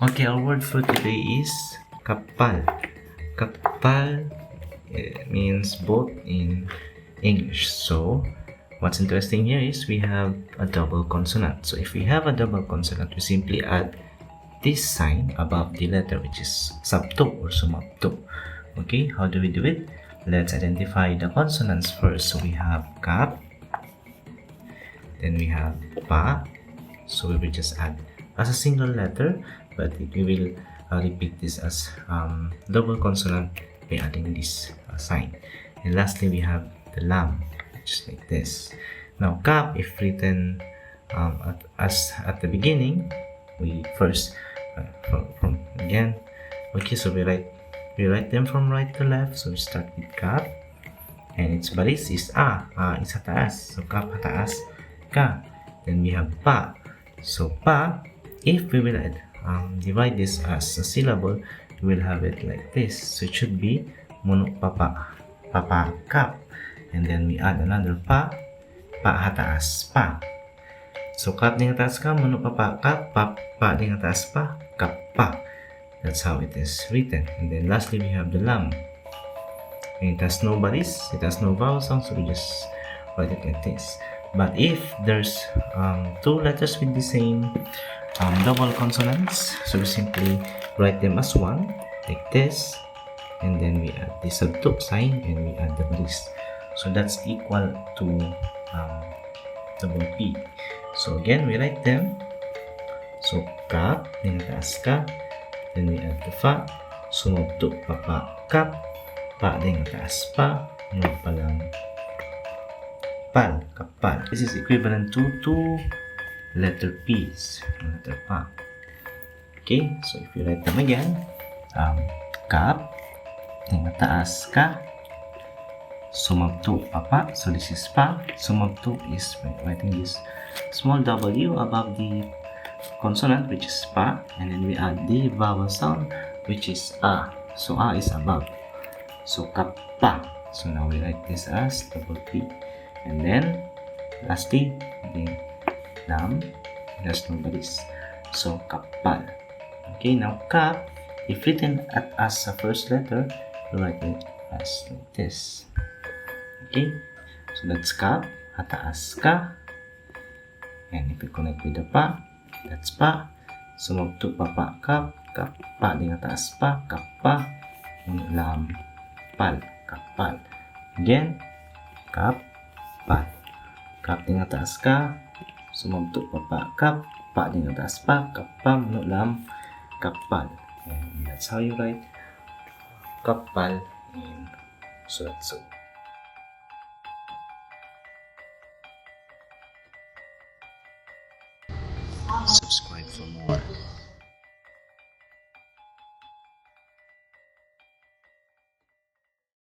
Okay, our word for today is KAPPAL. KAPPAL means boat in English. So what's interesting here is we have a double consonant. So if we have a double consonant, we simply add this sign above the letter, which is sabto or sumapto. Okay, how do we do it? Let's identify the consonants first. So we have kap, then we have pa. So we will just add as a single letter, but we will repeat this as double consonant by adding this sign. And lastly, we have the lam, just like this. Now kap, if written at the beginning, we first from again. Okay, so we write them from right to left. So we start with kap, and its baris is is hataas. So kap hataas ka. Then we have pa. So pa, if we will divide this as a syllable, we will have it like this. So it should be munuk papa, papa kap. And then we add another pa hataas pa. So kap ding hataas ka, munuk papa kap, pa ding hataas pa, kap pa. That's how it is written. And then lastly, we have the lam. And it has no baris, it has no vowel sound, so we just write it like this. But if there's two letters with the same double consonants, so we simply write them as one, like this, and then we add the sabto sign and we add the baris. So that's equal to double P. So again, we write them. So kap, then taas ka, then we add the fa, sumabto papa kap, pa then taas pa, palang pal, kapal. This is equivalent to two letter P's, letter pa. Okay, so if you write them again, kap, then taas ka, sumabto papa. So this is pa. Sumabto is writing this small W above the consonant, which is pa, and then we add the vowel sound, which is a. So a is above. So kappa. So now we write this as double P. And then lastly, the lam, there's no baris. So kappal. Okay, now kap, if written as a first letter, we write it as like this. Okay, so that's kap, hataas ka. And if we connect with the pa, that's pa. Sumabto papa kap, kappa din hataas pa, kappa, lam, pal, kappal. Again, kap, pa. Kap din hataas ka, sumabto papa kap, pa din hataas pa, kappa, lam, kappal. And that's how you write kappal in Sulat Sug. Subscribe for more.